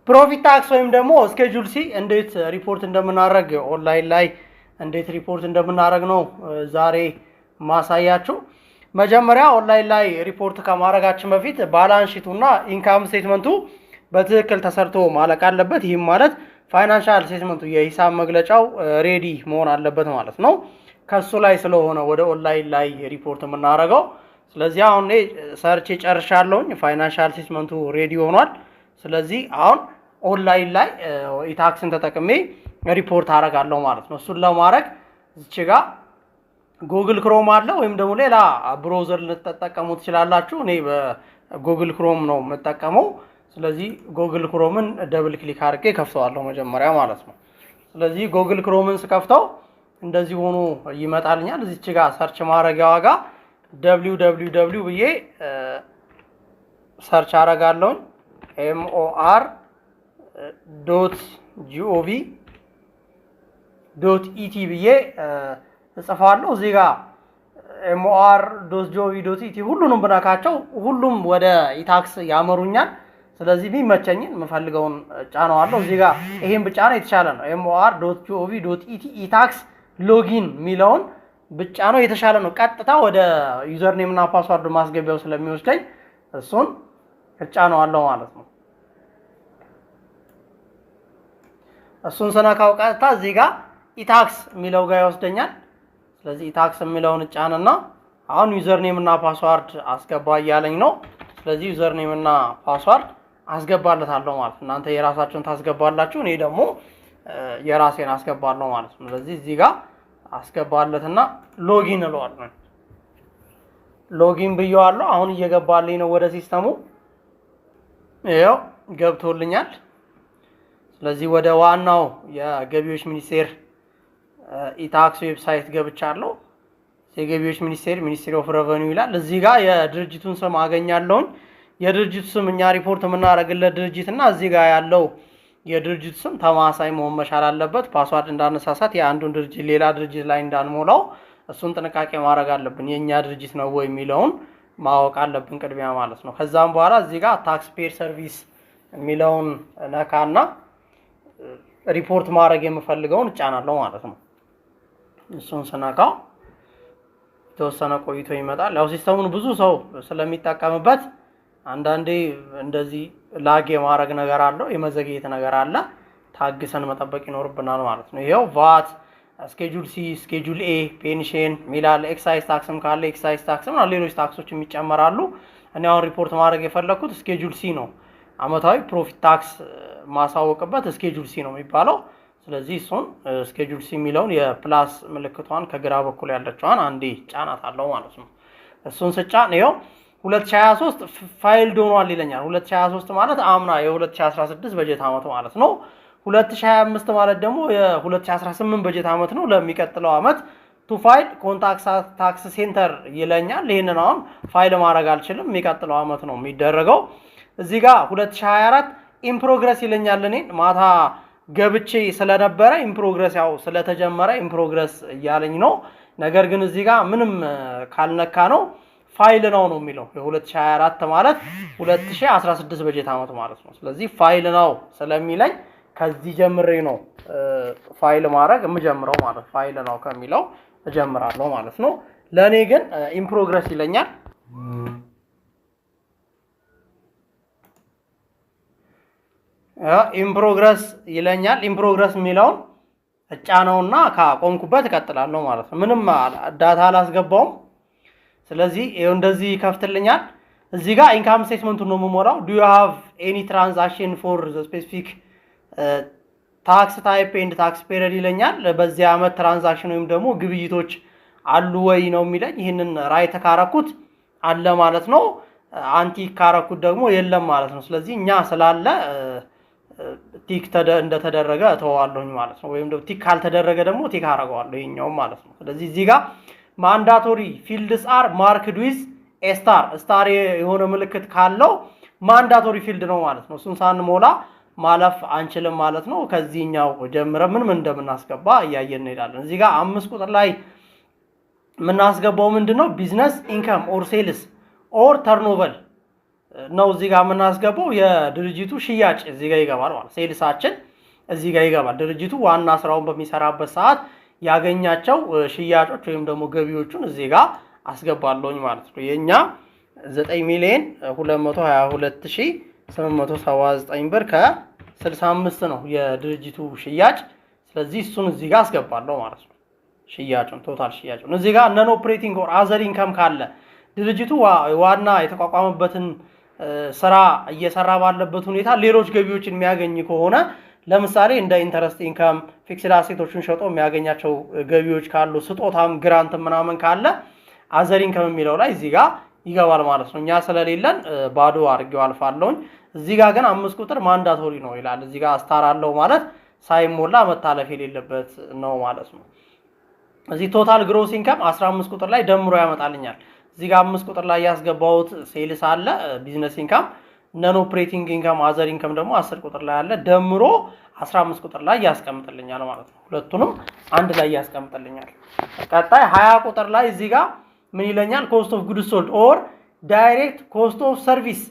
ፕሮፊት ታክስ ወይም ደግሞ ስኬጁል ሲ እንዴት ሪፖርት እንደምናደርግ ኦንላይን ላይ እንዴት ሪፖርት እንደምናደርግ ነው ዛሬ ማሳያችሁ። መጀመሪያ ኦንላይን ላይ ሪፖርት ከማድረጋችን በፊት ባላንስ ሺቱና ኢንካም ስቴትመንቱ በትክክል ተሰርቶ ማለቅ አለበት። ይህም ማለት ፋይናንሻል ስቴትመንቱ የሂሳብ መግለጫው ሬዲ መሆን አለበት ማለት ነው። ከሱ ላይ ስለሆነ ወደ ኦንላይን ላይ ሪፖርት የምናደርገው። ስለዚህ አሁን ሰርች ጨርሻለሁኝ። ፋይናንሻል ስቴትመንቱ ሬዲ ሆኗል። ስለዚህ አሁን ኦንላይን ላይ ኢታክስን ተጠቅሜ ሪፖርት አደርጋለሁ ማለት ነው። እሱን ለማድረግ እዚህ ጋር ጉግል ክሮም አለ ወይም ደግሞ ሌላ ብራውዘር ልትጠቀሙ ትችላላችሁ። እኔ በጉግል ክሮም ነው የምጠቀመው። ስለዚህ ጉግል ክሮምን ደብል ክሊክ አድርጌ ከፍተዋለሁ መጀመሪያ ማለት ነው። ስለዚህ ጉግል ክሮምን ስከፍተው እንደዚህ ሆኖ ይመጣልኛል። እዚህ ጋር ሰርች ማድረጊያዋ ጋር www ብዬ ሰርች አደርጋለሁ። mor.gov.et ብዬ እጽፋለሁ። እዚህ ጋር mor.gov.et ሁሉንም ብነካቸው ሁሉም ወደ ኢታክስ ያመሩኛል። ስለዚህ ቢመቸኝን የምፈልገውን ጫነዋለሁ። እዚህ ጋር ይሄን ብቻ ነው የተሻለ ነው። mor.gov.et ኢታክስ ሎጊን ሚለውን ብቻ ነው የተሻለ ነው። ቀጥታ ወደ ዩዘር ኔም እና ፓስወርድ ማስገቢያው ስለሚወስደኝ እሱን እጫነዋለሁ ማለት ነው። እሱን ስነካው ቀጥታ እዚህ ጋር ኢታክስ ሚለው ጋር ይወስደኛል። ስለዚህ ኢታክስ ሚለውን እጫንና አሁን ዩዘር ኔም እና ፓስወርድ አስገባ እያለኝ ነው። ስለዚህ ዩዘር ኔም እና ፓስወርድ አስገባለታለሁ ማለት ነው። እናንተ የራሳችሁን ታስገባላችሁ፣ እኔ ደግሞ የራሴን አስገባለሁ ማለት ነው። ስለዚህ እዚህ ጋር አስገባለትና ሎጊን እለዋለሁ። ሎጊን ብየዋለሁ። አሁን እየገባልኝ ነው ወደ ሲስተሙ። ይኸው ገብቶልኛል። ስለዚህ ወደ ዋናው የገቢዎች ሚኒስቴር ኢታክስ ዌብሳይት ገብቻለሁ። የገቢዎች ሚኒስቴር ሚኒስትሪ ኦፍ ሬቨኒው ይላል። እዚህ ጋር የድርጅቱን ስም አገኛለሁ። የድርጅቱ ስም እኛ ሪፖርት የምናደርግለት ድርጅት እና እዚህ ጋር ያለው የድርጅቱ ስም ተማሳይ መሆን መቻል አለበት። ፓስዋርድ እንዳነሳሳት የአንዱን ድርጅት ሌላ ድርጅት ላይ እንዳንሞላው እሱን ጥንቃቄ ማድረግ አለብን። የኛ ድርጅት ነው ወይ የሚለውን ማወቅ አለብን ቅድሚያ ማለት ነው። ከዛም በኋላ እዚህ ጋር ታክስ ፔር ሰርቪስ የሚለውን ነካና ሪፖርት ማድረግ የምፈልገውን እጫናለሁ ማለት ነው። እሱን ስነካው የተወሰነ ቆይቶ ይመጣል። ያው ሲስተሙን ብዙ ሰው ስለሚጠቀምበት አንዳንዴ እንደዚህ ላግ የማድረግ ነገር አለው፣ የመዘግየት ነገር አለ። ታግሰን መጠበቅ ይኖርብናል ማለት ነው። ይሄው ቫት፣ ስኬጁል ሲ፣ ስኬጁል ኤ፣ ፔንሽን ሚላል፣ ኤክሳይዝ ታክስም ካለ ኤክሳይዝ ታክስም እና ሌሎች ታክሶችም ይጨመራሉ። እኔ አሁን ሪፖርት ማድረግ የፈለኩት ስኬጁል ሲ ነው። አመታዊ ፕሮፊት ታክስ ማሳወቅበት ስኬጁል ሲ ነው የሚባለው። ስለዚህ እሱን ስኬጁል ሲ የሚለውን የፕላስ ምልክቷን ከግራ በኩል ያለችዋን አንዴ ጫናት አለው ማለት ነው። እሱን ስጫን ይኸው 2023 ፋይል ዶኗል ይለኛል። 2023 ማለት አምና የ2016 በጀት አመት ማለት ነው። 2025 ማለት ደግሞ የ2018 በጀት አመት ነው። ለሚቀጥለው አመት ቱ ፋይል ኮንታክት ታክስ ሴንተር ይለኛል። ይሄንን አሁን ፋይል ማድረግ አልችልም፣ የሚቀጥለው አመት ነው የሚደረገው። እዚህ ጋር 2024 ኢን ፕሮግረስ ይለኛል። እኔ ማታ ገብቼ ስለነበረ ኢን ፕሮግረስ ያው ስለተጀመረ ኢን ፕሮግረስ እያለኝ ነው። ነገር ግን እዚህ ጋር ምንም ካልነካ ነው ፋይል ነው የሚለው። የ2024 ማለት 2016 በጀት አመት ማለት ነው። ስለዚህ ፋይል ነው ስለሚለኝ ከዚህ ጀምሬ ነው ፋይል ማድረግ የምጀምረው ማለት ፋይል ነው ከሚለው እጀምራለሁ ማለት ነው። ለኔ ግን ኢን ፕሮግረስ ይለኛል። ኢን ፕሮግረስ ይለኛል። ኢን ፕሮግረስ የሚለውን እጫነውና ካቆምኩበት እቀጥላለሁ ማለት ነው። ምንም ዳታ አላስገባውም። ስለዚህ ይሄው እንደዚህ ይከፍትልኛል። እዚህ ጋር ኢንካም ስቴትመንቱን ነው የምሞላው። ዱ ዩ ሃቭ ኤኒ ትራንዛክሽን ፎር ዘ ስፔሲፊክ ታክስ ታይፕ ኤንድ ታክስ ፔሪድ ይለኛል። በዚህ አመት ትራንዛክሽን ወይም ደግሞ ግብይቶች አሉ ወይ ነው የሚለኝ። ይህንን ራይት ካረኩት አለ ማለት ነው። አንቲ ካረኩት ደግሞ የለም ማለት ነው። ስለዚህ እኛ ስላለ ቲክ እንደተደረገ እተዋለሁኝ ማለት ነው። ወይም ደግሞ ቲክ ካልተደረገ ደግሞ ቲክ አረጋዋለሁ ይሄኛው ማለት ነው። ስለዚህ እዚህ ጋር ማንዳቶሪ ፊልድስ አር ማርክድ ዊዝ ኤ ስታር ስታር የሆነ ምልክት ካለው ማንዳቶሪ ፊልድ ነው ማለት ነው። እሱን ሳንሞላ ማለፍ አንችልም ማለት ነው። ከዚህኛው ጀምረን ምን እንደምናስገባ እያየን እንሄዳለን። እዚህ ጋር 5 ቁጥር ላይ የምናስገባው ምንድነው? ቢዝነስ ኢንካም ኦር ሴልስ ኦር ተርኖቨር ነው እዚህ ጋር የምናስገባው የድርጅቱ ሽያጭ እዚህ ጋር ይገባል ማለት ሴልሳችን እዚህ ጋር ይገባል። ድርጅቱ ዋና ስራውን በሚሰራበት ሰዓት ያገኛቸው ሽያጮች ወይም ደግሞ ገቢዎቹን እዚህ ጋር አስገባለሁኝ ማለት ነው። የኛ 9,222,879 ብር ከ65 ነው የድርጅቱ ሽያጭ። ስለዚህ እሱን እዚህ ጋር አስገባለሁ ማለት ነው። ሽያጩን ቶታል ሽያጩን እዚህ ጋር ነን ኦፕሬቲንግ ኦር አዘር ኢንካም ካለ ድርጅቱ ዋና የተቋቋመበትን ስራ እየሰራ ባለበት ሁኔታ ሌሎች ገቢዎችን የሚያገኝ ከሆነ ለምሳሌ እንደ ኢንተረስት ኢንካም ፊክስድ አሴቶችን ሸጦ የሚያገኛቸው ገቢዎች ካሉ ስጦታም ግራንት ምናምን ካለ አዘር ኢንካም የሚለው ላይ እዚህ ጋር ይገባል ማለት ነው። እኛ ስለሌለን ባዶ አድርጌው አልፋለሁኝ። እዚህ ጋር ግን 5 ቁጥር ማንዳቶሪ ነው ይላል። እዚህ ጋር ስታር አለው ማለት ሳይሞላ መታለፍ የሌለበት ነው ማለት ነው። እዚህ ቶታል ግሮስ ኢንካም 15 ቁጥር ላይ ደምሮ ያመጣልኛል። እዚህ ጋር 5 ቁጥር ላይ ያስገባውት ሴልስ አለ ቢዝነስ ኢንካም ነን ኦፕሬቲንግ ኢንካም አዘር ኢንካም ደግሞ 10 ቁጥር ላይ አለ ደምሮ 15 ቁጥር ላይ ያስቀምጥልኛል ማለት ነው። ሁለቱንም አንድ ላይ ያስቀምጥልኛል። ቀጣይ 20 ቁጥር ላይ እዚህ ጋር ምን ይለኛል? ኮስት ኦፍ ጉድስ ሶልድ ኦር ዳይሬክት ኮስት ኦፍ ሰርቪስ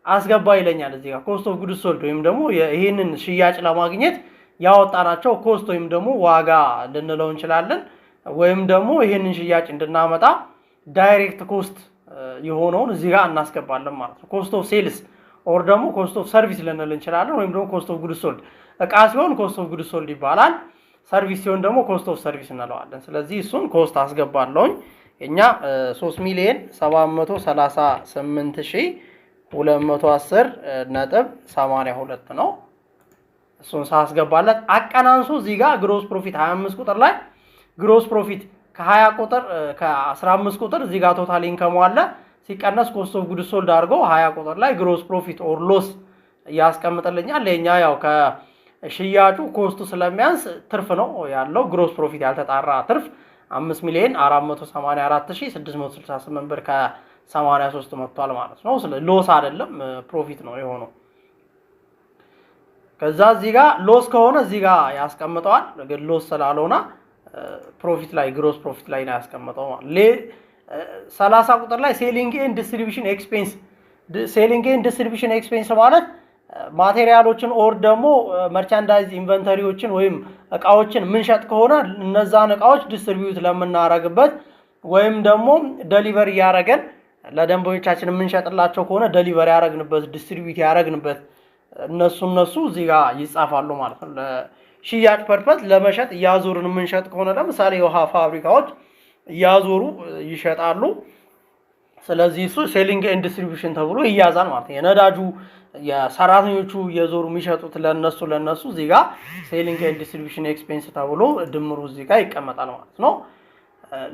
አስገባ ይለኛል። እዚህ ጋር ኮስት ኦፍ ጉድስ ሶልድ ወይም ደግሞ ይሄንን ሽያጭ ለማግኘት ያወጣናቸው ኮስት ወይም ደግሞ ዋጋ ልንለው እንችላለን። ወይም ደግሞ ይሄንን ሽያጭ እንድናመጣ ዳይሬክት ኮስት የሆነውን እዚህ ጋር እናስገባለን ማለት ነው። ኮስት ኦፍ ሴልስ ኦር ደግሞ ኮስት ኦፍ ሰርቪስ ልንል እንችላለን። ወይም ደግሞ ኮስት ኦፍ ጉድስ ሶልድ እቃ ሲሆን ኮስት ኦፍ ጉድስ ሶልድ ይባላል። ሰርቪስ ሲሆን ደግሞ ኮስት ኦፍ ሰርቪስ እንለዋለን። ስለዚህ እሱን ኮስት አስገባለሁኝ። እኛ 3,738,210.82 ነው። እሱን ሳስገባለት አቀናንሱ እዚህ ጋር ግሮስ ፕሮፊት 25 ቁጥር ላይ ግሮስ ፕሮፊት ከ20 ቁጥር ከ15 ቁጥር እዚህ ጋር ቶታል ኢንከም አለ ሲቀነስ ኮስት ኦፍ ጉድስ ሶልድ አድርጎ 20 ቁጥር ላይ ግሮስ ፕሮፊት ኦር ሎስ ያስቀምጥልኛል። ለኛ ያው ከሽያጩ ኮስቱ ስለሚያንስ ትርፍ ነው ያለው። ግሮስ ፕሮፊት ያልተጣራ ትርፍ 5,484,668 ብር ከ83 መጥቷል ማለት ነው። ስለዚህ ሎስ አይደለም ፕሮፊት ነው የሆነው። ከዛ እዚህ ጋር ሎስ ከሆነ እዚህ ጋር ያስቀምጠዋል። ግን ሎስ ስላልሆነ ፕሮፊት ላይ ግሮስ ፕሮፊት ላይ ነው ያስቀምጠው ማለት 30 ቁጥር ላይ ሴሊንግ ኤንድ ዲስትሪቢዩሽን ኤክስፔንስ ሴሊንግ ኤንድ ዲስትሪቢዩሽን ኤክስፔንስ ማለት ማቴሪያሎችን ኦር ደግሞ መርቻንዳይዝ ኢንቨንተሪዎችን ወይም እቃዎችን ምንሸጥ ከሆነ እነዛን እቃዎች ዲስትሪቢዩት ለምናረግበት ወይም ደግሞ ዴሊቨሪ ያረገን ለደንበኞቻችን የምንሸጥላቸው ከሆነ ዴሊቨሪ ያረግንበት ዲስትሪቢዩት ያረግንበት እነሱ እዚህ ጋር ይጻፋሉ ማለት ነው። ለሽያጭ ፐርፐዝ ለመሸጥ ያዞርን የምንሸጥ ከሆነ ለምሳሌ የውሃ ፋብሪካዎች ያዞሩ ይሸጣሉ። ስለዚህ እሱ ሴሊንግ ኤንድ ዲስትሪቢዩሽን ተብሎ ይያዛል ማለት ነው። የነዳጁ የሰራተኞቹ የዞሩ የሚሸጡት ለነሱ እዚህ ጋር ሴሊንግ ኤንድ ዲስትሪቢዩሽን ኤክስፔንስ ተብሎ ድምሩ እዚህ ጋር ይቀመጣል ማለት ነው።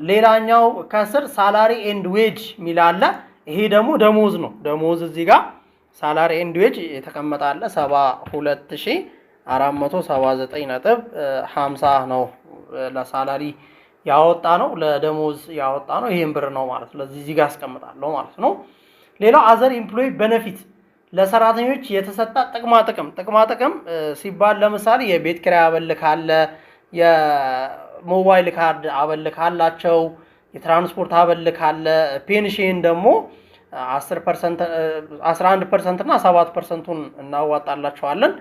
ሌላኛው ከስር ሳላሪ ኤንድ ዌጅ ሚል አለ። ይሄ ደግሞ ደሞዝ ነው። ደሞዝ እዚህ ጋር ሳላሪ ኤንድ ዌጅ የተቀመጠ አለ 72,479.50 ነው ለሳላሪ ያወጣ ነው ለደሞዝ ያወጣ ነው። ይሄን ብር ነው ማለት ነው። ስለዚህ እዚህ ጋር አስቀምጣለሁ ማለት ነው። ሌላው አዘር ኢምፕሎይ ቤኔፊት ለሰራተኞች የተሰጣ ጥቅማ ጥቅም ሲባል ለምሳሌ የቤት ኪራይ አበል ካለ፣ የሞባይል ካርድ አበል ካላቸው፣ የትራንስፖርት አበል ካለ፣ ፔንሽን ደግሞ 10% 11% እና 7%ን እናዋጣላቸዋለን።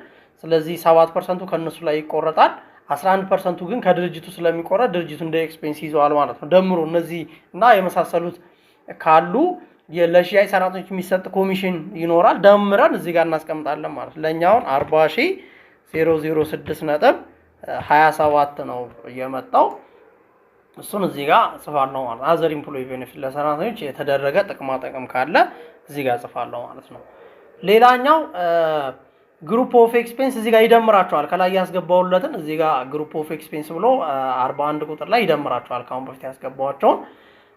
ስለዚህ 7%ቱ ከነሱ ላይ ይቆረጣል። 11%ቱ ግን ከድርጅቱ ስለሚቆረጥ ድርጅቱ እንደ ኤክስፔንስ ይዘዋል ማለት ነው። ደምሮ እነዚህ እና የመሳሰሉት ካሉ ለሽያጭ ሰራተኞች የሚሰጥ ኮሚሽን ይኖራል። ደምረን እዚህ ጋር እናስቀምጣለን ማለት ነው። ለኛውን 40,006.27 ነው የመጣው። እሱን እዚህ ጋር ጽፋለሁ ማለት ነው። አዘር ኢምፕሎይ ቤኔፊት ለሰራተኞች የተደረገ ጥቅማ ጥቅም ካለ እዚህ ጋር ጽፋለሁ ማለት ነው። ሌላኛው ግሩፕ ኦፍ ኤክስፔንስ እዚህ ጋር ይደምራቸዋል። ከላይ ያስገባውለትን እዚህ ጋር ግሩፕ ኦፍ ኤክስፔንስ ብሎ 41 ቁጥር ላይ ይደምራቸዋል። ካሁን በፊት ያስገባዋቸውን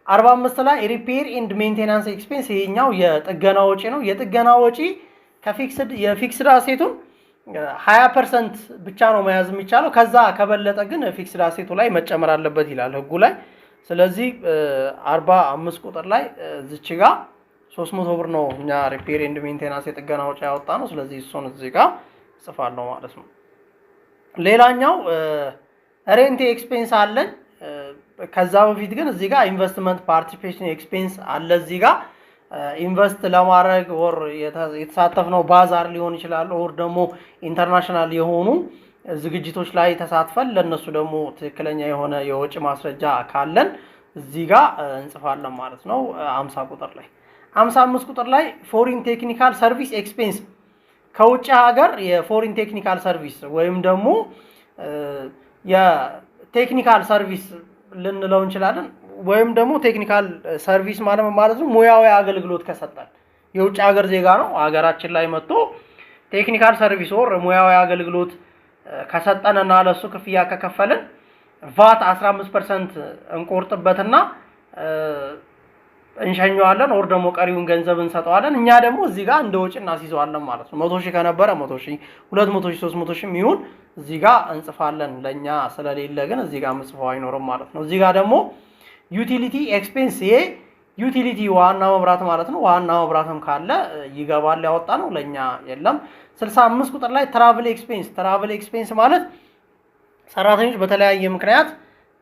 45 ላይ ሪፔር ኤንድ ሜንቴናንስ ኤክስፔንስ ይሄኛው የጥገና ወጪ ነው። የጥገና ወጪ የፊክስድ አሴቱን 20% ብቻ ነው መያዝ የሚቻለው። ከዛ ከበለጠ ግን ፊክስድ አሴቱ ላይ መጨመር አለበት ይላል ህጉ ላይ። ስለዚህ 45 ቁጥር ላይ እዚች ጋር 300 ብር ነው እኛ ሪፔር ኤንድ ሜንቴናንስ የጥገና ወጪ ያወጣ ነው። ስለዚህ እሱን እዚህ ጋር ጽፋለሁ ማለት ነው። ሌላኛው ሬንት ኤክስፔንስ አለን። ከዛ በፊት ግን እዚህ ጋር ኢንቨስትመንት ፓርቲሲፔሽን ኤክስፔንስ አለ እዚህ ጋር ኢንቨስት ለማድረግ ወር የተሳተፍነው ባዛር ሊሆን ይችላል ወር ደግሞ ኢንተርናሽናል የሆኑ ዝግጅቶች ላይ ተሳትፈን ለነሱ ደግሞ ትክክለኛ የሆነ የወጪ ማስረጃ ካለን እዚህ ጋር እንጽፋለን ማለት ነው። 50 ቁጥር ላይ 55 ቁጥር ላይ ፎሪን ቴክኒካል ሰርቪስ ኤክስፔንስ ከውጭ ሀገር የፎሪን ቴክኒካል ሰርቪስ ወይም ደግሞ የቴክኒካል ሰርቪስ ልንለው እንችላለን። ወይም ደግሞ ቴክኒካል ሰርቪስ ማለት ነው ሙያዊ አገልግሎት ከሰጠን የውጭ ሀገር ዜጋ ነው ሀገራችን ላይ መጥቶ ቴክኒካል ሰርቪስ ወር ሙያዊ አገልግሎት ከሰጠንና ለሱ ክፍያ ከከፈልን ቫት 15% እንቆርጥበትና እንሸኘዋለን ወር ደግሞ ቀሪውን ገንዘብ እንሰጠዋለን። እኛ ደግሞ እዚህ ጋር እንደ ወጪ እናስይዘዋለን ማለት ነው። 100,000 ከነበረ 100,000 200,000 300,000 የሚሆን እዚህ ጋር እንጽፋለን። ለኛ ስለሌለ ግን እዚህ ጋር ምጽፈው አይኖርም ማለት ነው። እዚህ ጋር ደግሞ ዩቲሊቲ ኤክስፔንስ ይሄ ዩቲሊቲ ዋና መብራት ማለት ነው። ዋና መብራትም ካለ ይገባል ያወጣ ነው ለኛ የለም። 65 ቁጥር ላይ ትራቨል ኤክስፔንስ ማለት ሰራተኞች በተለያየ ምክንያት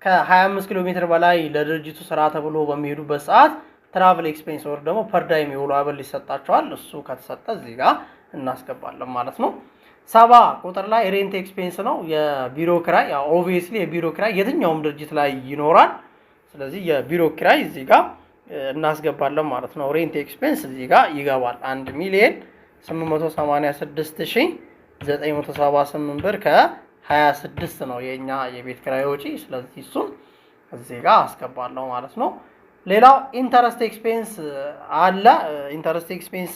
ከ25 ኪሎ ሜትር በላይ ለድርጅቱ ስራ ተብሎ በሚሄዱበት ሰዓት ትራቨል ኤክስፔንስ ወር ደግሞ ፐርዳይም የውሎ አበል ይሰጣቸዋል። እሱ ከተሰጠ እዚህ ጋር እናስገባለን ማለት ነው። 70 ቁጥር ላይ ሬንት ኤክስፔንስ ነው የቢሮ ኪራይ። ያው ኦብቪየስሊ የቢሮ ኪራይ የትኛውም ድርጅት ላይ ይኖራል። ስለዚህ የቢሮ ኪራይ እዚህ ጋር እናስገባለን ማለት ነው። ሬንት ኤክስፔንስ እዚህ ጋር ይገባል 1,886,978 ብር ከ26 ነው የኛ የቤት ኪራይ ወጪ። ስለዚህ እሱን እዚህ ጋር አስገባለሁ ማለት ነው። ሌላው ኢንተረስት ኤክስፔንስ አለ። ኢንተረስት ኤክስፔንስ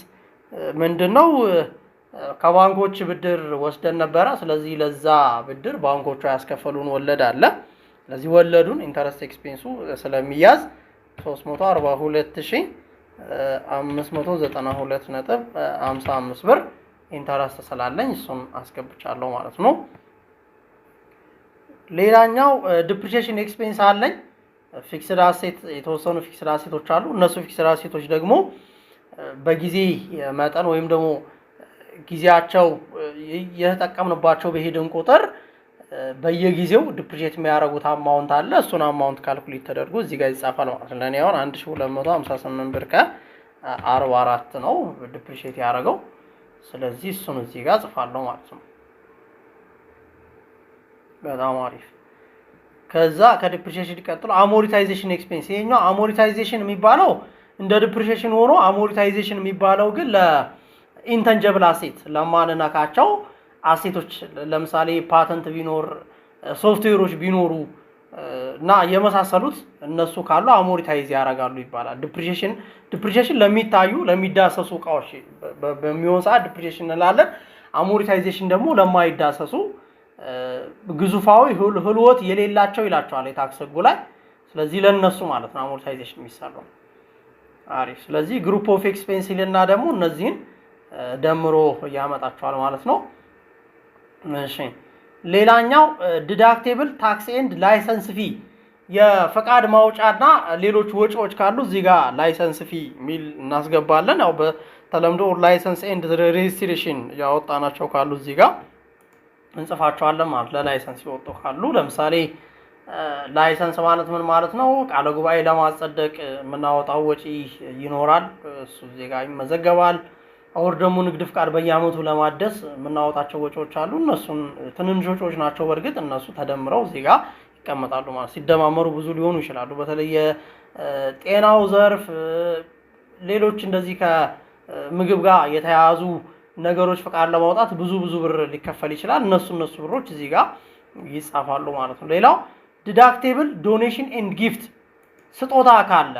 ምንድነው? ከባንኮች ብድር ወስደን ነበረ። ስለዚህ ለዛ ብድር ባንኮቹ ያስከፈሉን ወለድ አለ። ስለዚህ ወለዱን ኢንተረስት ኤክስፔንሱ ስለሚያዝ 342,592.55 ብር ኢንተረስት ስላለኝ እሱን አስገብቻለሁ ማለት ነው። ሌላኛው ዲፕሪሺየሽን ኤክስፔንስ አለኝ። ፊክስድ አሴት የተወሰኑ ፊክስድ አሴቶች አሉ። እነሱ ፊክስድ አሴቶች ደግሞ በጊዜ መጠን ወይም ደግሞ ጊዜያቸው የተጠቀምንባቸው በሄድን ቁጥር በየጊዜው ዲፕሪሺየት የሚያደርጉት አማውንት አለ። እሱን አማውንት ካልኩሌት ተደርጎ እዚህ ጋር ይጻፋል ማለት ነው። ለኔ አሁን 1258 ብር ከ44 ነው ዲፕሪሺየት ያደረገው። ስለዚህ እሱን እዚህ ጋር ጽፋለሁ ማለት ነው። በጣም አሪፍ። ከዛ ከዲፕሪሺየሽን ቀጥሎ አሞርታይዜሽን ኤክስፔንስ። ይሄኛው አሞርታይዜሽን የሚባለው እንደ ዲፕሪሺየሽን ሆኖ አሞርታይዜሽን የሚባለው ግን ለኢንተንጀብል አሴት ለማንነካቸው አሴቶች ለምሳሌ ፓተንት ቢኖር ሶፍትዌሮች ቢኖሩ እና የመሳሰሉት እነሱ ካሉ አሞርታይዝ ያደርጋሉ ይባላል። ዲፕሪሺየሽን ለሚታዩ ለሚዳሰሱ እቃዎች በሚሆን ሰዓት ዲፕሪሺየሽን እንላለን። አሞርታይዜሽን ደግሞ ለማይዳሰሱ ግዙፋዊ ህልወት የሌላቸው ይላቸዋል የታክስ ህጉ ላይ። ስለዚህ ለነሱ ማለት ነው አሞርታይዜሽን የሚሰራው። አሪፍ። ስለዚህ ግሩፕ ኦፍ ኤክስፔንስ ይልና ደግሞ እነዚህን ደምሮ ያመጣቸዋል ማለት ነው። እሺ ሌላኛው ዲዳክቴብል ታክስ ኤንድ ላይሰንስ ፊ የፈቃድ ማውጫና ሌሎች ወጪዎች ካሉ እዚህ ጋር ላይሰንስ ፊ ሚል እናስገባለን። ያው በተለምዶ ላይሰንስ ኤንድ ሬጅስትሬሽን ያወጣናቸው ካሉ እዚህ ጋር እንጽፋቸዋለን ማለት ለላይሰንስ ይወጡ ካሉ። ለምሳሌ ላይሰንስ ማለት ምን ማለት ነው? ቃለ ጉባኤ ለማጸደቅ የምናወጣው ወጪ ይኖራል፣ እሱ እዚህ ጋር ይመዘገባል። አውር ደግሞ ንግድ ፍቃድ በየአመቱ ለማደስ የምናወጣቸው ወጪዎች አሉ። እነሱን ትንንሽ ወጪዎች ናቸው። በርግጥ እነሱ ተደምረው እዚህ ጋር ይቀመጣሉ ማለት ሲደማመሩ ብዙ ሊሆኑ ይችላሉ። በተለይ ጤናው ዘርፍ ሌሎች እንደዚህ ከምግብ ጋር የተያያዙ ነገሮች ፍቃድ ለማውጣት ብዙ ብር ሊከፈል ይችላል። እነሱ ብሮች እዚህ ጋር ይጻፋሉ ማለት ነው። ሌላው ዲዳክቴብል ዶኔሽን ኤንድ ጊፍት ስጦታ ካለ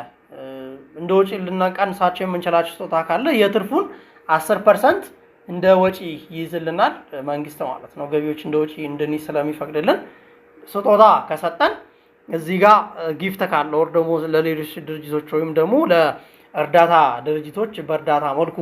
እንደ ወጪ ልናቀንሳቸው የምንችላቸው ስጦታ ካለ የትርፉን 10% እንደ ወጪ ይይዝልናል መንግስት ማለት ነው። ገቢዎች እንደ ወጪ እንድንይዝ ስለሚፈቅድልን ስጦታ ከሰጠን እዚህ ጋር ጊፍት ካለ ወር ደግሞ ለሌሎች ድርጅቶች ወይም ደግሞ ለእርዳታ ድርጅቶች በእርዳታ መልኩ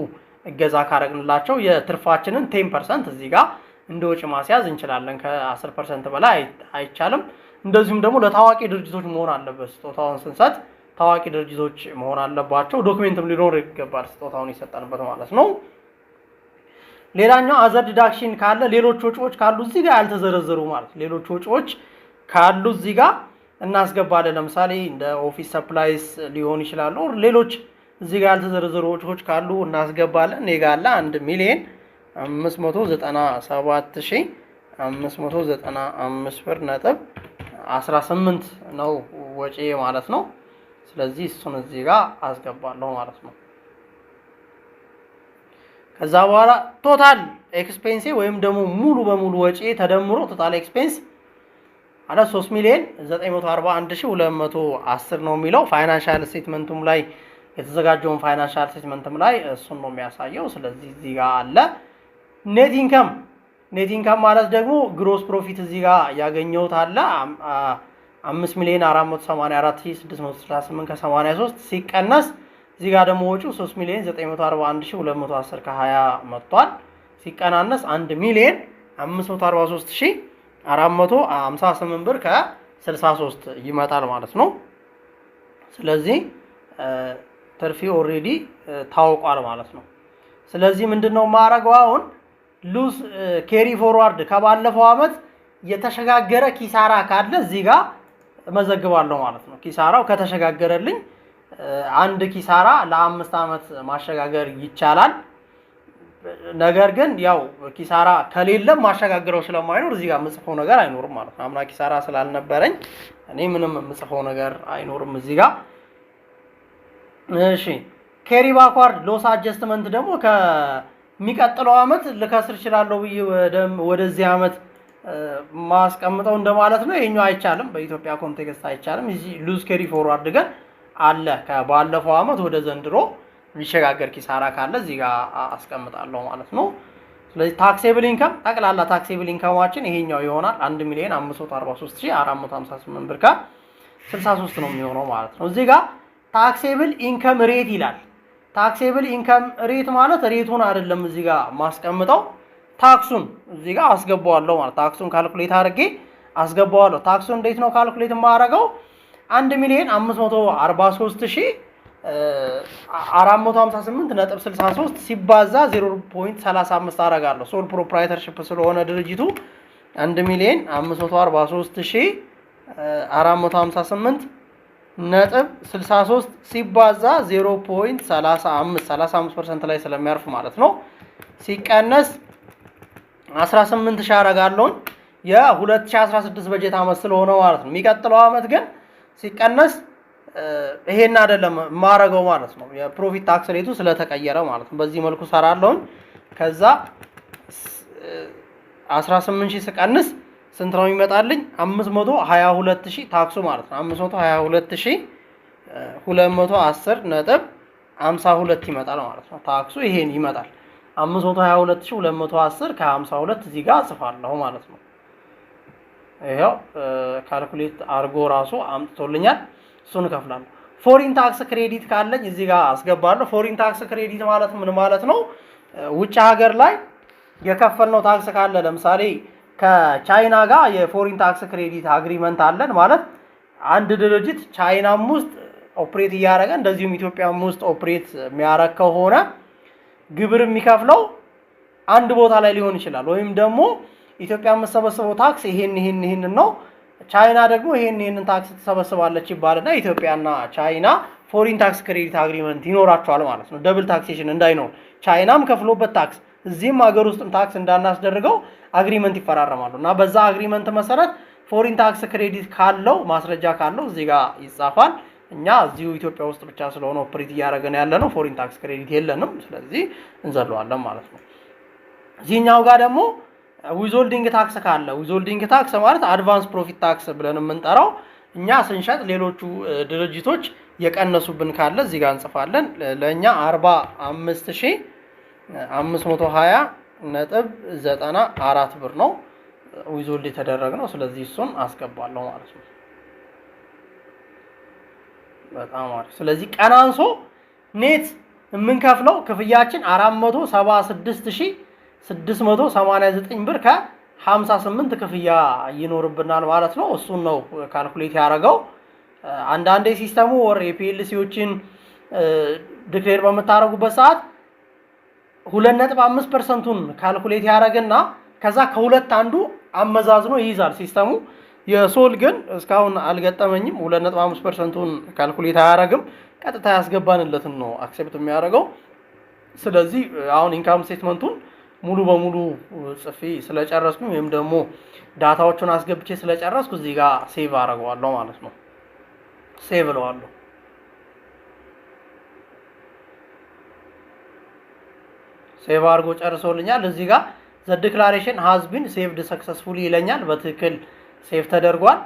እገዛ ካረግንላቸው የትርፋችንን 10% እዚህ ጋር እንደ ወጪ ማስያዝ እንችላለን። ከ10% በላይ አይቻልም። እንደዚሁም ደግሞ ለታዋቂ ድርጅቶች መሆን አለበት። ስጦታውን ስንሰጥ ታዋቂ ድርጅቶች መሆን አለባቸው። ዶክመንትም ሊኖር ይገባል ስጦታውን የሰጠንበት ማለት ነው። ሌላኛው አዘር ዲዳክሽን ካለ ሌሎች ወጪዎች ካሉ እዚህ ጋር ያልተዘረዘሩ ማለት ሌሎች ወጪዎች ካሉ እዚህ ጋር እናስገባለን። ለምሳሌ እንደ ኦፊስ ሰፕላይስ ሊሆን ይችላል ሌሎች እዚህ ጋር ያልተዘረዘሩ ወጪዎች ካሉ እናስገባለን። እኔ ጋር አለ 1,597,595 ብር ነጥብ 18 ነው ወጪ ማለት ነው። ስለዚህ እሱን እዚህ ጋር አስገባለሁ ማለት ነው። ከዛ በኋላ ቶታል ኤክስፔንስ ወይም ደግሞ ሙሉ በሙሉ ወጪ ተደምሮ ቶታል ኤክስፔንስ አለ 3,941,210 ነው የሚለው ፋይናንሻል ስቴትመንቱም ላይ የተዘጋጀውን ፋይናንሻል ስቴትመንትም ላይ እሱን ነው የሚያሳየው። ስለዚህ እዚህ ጋር አለ ኔት ኢንካም ማለት ደግሞ ግሮስ ፕሮፊት እዚህ ጋር ያገኘሁት አለ 5,484,668 ከ83 ሲቀነስ እዚህ ጋር ደግሞ ወጪው 3,941,210 ከ20 መጥቷል። ሲቀናነስ 1,543,458 ብር ከ63 ይመጣል ማለት ነው። ስለዚህ ትርፊ ኦሬዲ ታውቋል ማለት ነው። ስለዚህ ምንድነው ማረጋው አሁን ሉዝ ኬሪ ፎርዋርድ ከባለፈው አመት የተሸጋገረ ኪሳራ ካለ እዚህ ጋር መዘግባለሁ ማለት ነው። ኪሳራው ከተሸጋገረልኝ አንድ ኪሳራ ለ5 አመት ማሸጋገር ይቻላል። ነገር ግን ያው ኪሳራ ከሌለም ማሸጋገረው ስለማይኖር እዚህ ጋር ምጽፈው ነገር አይኖርም ማለት ነው። አምና ኪሳራ ስላልነበረኝ እኔ ምንም ምጽፈው ነገር አይኖርም እዚህ ጋር። እሺ ኬሪ ባክዋርድ ሎስ አጀስትመንት ደግሞ ከሚቀጥለው አመት ልከስር ይችላልው ብዬ ወደዚህ አመት ማስቀምጠው እንደማለት ነው። ይሄኛው አይቻልም፣ በኢትዮጵያ ኮንቴክስት አይቻልም። እዚህ ሉዝ ኬሪ ፎርዋርድ ግን አለ ከባለፈው አመት ወደ ዘንድሮ ሊሸጋገር ኪሳራ ካለ እዚህ ጋር አስቀምጣለሁ ማለት ነው። ስለዚህ ታክሴብል ኢንካም ጠቅላላ ታክሴብል ኢንካማችን ይሄኛው ይሆናል 1,543,458 ብር ከ63 ነው የሚሆነው ማለት ነው። እዚህ ጋር ታክሴብል ኢንካም ሬት ይላል። ታክሴብል ኢንካም ሬት ማለት ሬቱን አይደለም እዚህ ጋር ማስቀምጠው ታክሱን እዚህ ጋር አስገባዋለሁ ማለት ታክሱን ካልኩሌት አድርጌ አስገባዋለሁ። ታክሱን እንዴት ነው ካልኩሌት የማደርገው? 1,543,458.63 ሲባዛ 0.35 አደርጋለሁ። ሶል ፕሮፕራይተርሺፕ ስለሆነ ድርጅቱ 1,543,458.63 ሲባዛ 0.35% ላይ ስለሚያርፍ ማለት ነው። ሲቀነስ 18,000 አደርጋለሁ። የ2016 በጀት አመት ስለሆነ ማለት ነው። የሚቀጥለው አመት ግን ሲቀነስ ይሄን አይደለም ማረገው ማለት ነው። የፕሮፊት ታክስ ሬቱ ስለተቀየረ ማለት ነው። በዚህ መልኩ ሰራለሁ። ከዛ 18,000 ስቀንስ ስንት ነው ይመጣልኝ? 522,000 ታክሱ ማለት ነው። 522,210.52 ይመጣል ማለት ነው። ታክሱ ይሄን ይመጣል። 522,210 ከ52 እዚህ ጋር ጽፋለሁ ማለት ነው። ይሄው ካልኩሌት አርጎ ራሱ አምጥቶልኛል። እሱን ከፍላለሁ። ፎሪን ታክስ ክሬዲት ካለኝ እዚህ ጋር አስገባለሁ። ፎሪን ታክስ ክሬዲት ማለት ምን ማለት ነው? ውጭ ሀገር ላይ የከፈልነው ታክስ ካለ ለምሳሌ ከቻይና ጋር የፎሪን ታክስ ክሬዲት አግሪመንት አለን ማለት አንድ ድርጅት ቻይናም ውስጥ ኦፕሬት እያደረገ እንደዚሁም ኢትዮጵያም ውስጥ ኦፕሬት የሚያደርግ ከሆነ ግብር የሚከፍለው አንድ ቦታ ላይ ሊሆን ይችላል። ወይም ደግሞ ኢትዮጵያ የምትሰበስበው ታክስ ይሄን ነው፣ ቻይና ደግሞ ይሄን ታክስ ትሰበስባለች ይባልና ኢትዮጵያና ቻይና ፎሪን ታክስ ክሬዲት አግሪመንት ይኖራቸዋል ማለት ነው። ደብል ታክሴሽን እንዳይኖር ቻይናም ከፍሎበት ታክስ እዚህም ሀገር ውስጥም ታክስ እንዳናስደርገው አግሪመንት ይፈራረማሉ እና በዛ አግሪመንት መሰረት ፎሪን ታክስ ክሬዲት ካለው ማስረጃ ካለው እዚህ ጋር ይጻፋል። እኛ እዚሁ ኢትዮጵያ ውስጥ ብቻ ስለሆነ ኦፕሬት እያደረገን ያለነው ፎሪን ታክስ ክሬዲት የለንም። ስለዚህ እንዘለዋለን ማለት ነው። እዚህኛው ጋር ደግሞ ዊዝሆልዲንግ ታክስ ካለ ዊዝሆልዲንግ ታክስ ማለት አድቫንስ ፕሮፊት ታክስ ብለን የምንጠራው እኛ ስንሸጥ ሌሎቹ ድርጅቶች የቀነሱብን ካለ እዚህ ጋር እንጽፋለን። ለኛ 45,520.94 ብር ነው ዊዝሆልድ የተደረገው። ስለዚህ እሱን አስገባለሁ ማለት ነው። በጣም አሪፍ። ስለዚህ ቀናንሶ ኔት የምንከፍለው ክፍያችን 476,689 ብር ከ58 ክፍያ ይኖርብናል ማለት ነው። እሱን ነው ካልኩሌት ያደረገው። አንዳንዴ ሲስተሙ ወር የፒኤልሲዎችን ዲክሌር በመታረጉበት ሰዓት 2.5%ን ካልኩሌት ያደረግና ከዛ ከሁለት አንዱ አመዛዝኖ ይይዛል ሲስተሙ። የሶል ግን እስካሁን አልገጠመኝም። 2.5%ን ካልኩሌት አያደርግም። ቀጥታ ያስገባንለትን ነው አክሴፕት የሚያደርገው። ስለዚህ አሁን ኢንካም ስቴትመንቱን ሙሉ በሙሉ ጽፌ ስለጨረስኩ ወይም ደግሞ ዳታዎቹን አስገብቼ ስለጨረስኩ እዚህ ጋር ሴቭ አደርገዋለሁ ማለት ነው። ሴቭ እለዋለሁ። ሴቭ አድርጎ ጨርሶልኛል። እዚህ ጋር ዘ ዲክላሬሽን ሃዝ ቢን ሴቭድ ሰክሰስፉሊ ይለኛል። በትክክል ሴቭ ተደርጓል።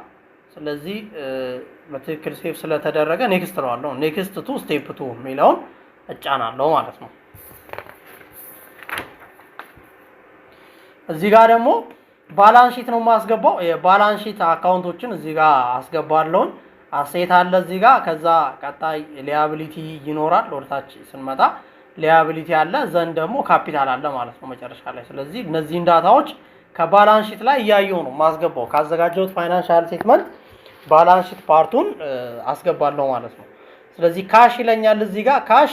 ስለዚህ በትክክል ሴቭ ስለተደረገ ኔክስት እለዋለሁ። ኔክስት ቱ ስቴፕ 2 የሚለውን እጫናለሁ ማለት ነው። እዚህ ጋር ደግሞ ባላንስ ሺት ነው የማስገባው። የባላንስ ሺት አካውንቶችን እዚህ ጋር አስገባለሁ። አሴት አለ እዚህ ጋር። ከዛ ቀጣይ ሊያቢሊቲ ይኖራል። ወደታች ስንመጣ ሊያቢሊቲ አለ፣ ዘንድ ደግሞ ካፒታል አለ ማለት ነው መጨረሻ ላይ። ስለዚህ እነዚህን ዳታዎች ከባላንስ ሺት ላይ እያየው ነው ማስገባው። ካዘጋጀሁት ፋይናንሻል ስቴትመንት ባላንስ ሺት ፓርቱን አስገባለሁ ማለት ነው። ስለዚህ ካሽ ይለኛል እዚህ ጋር። ካሽ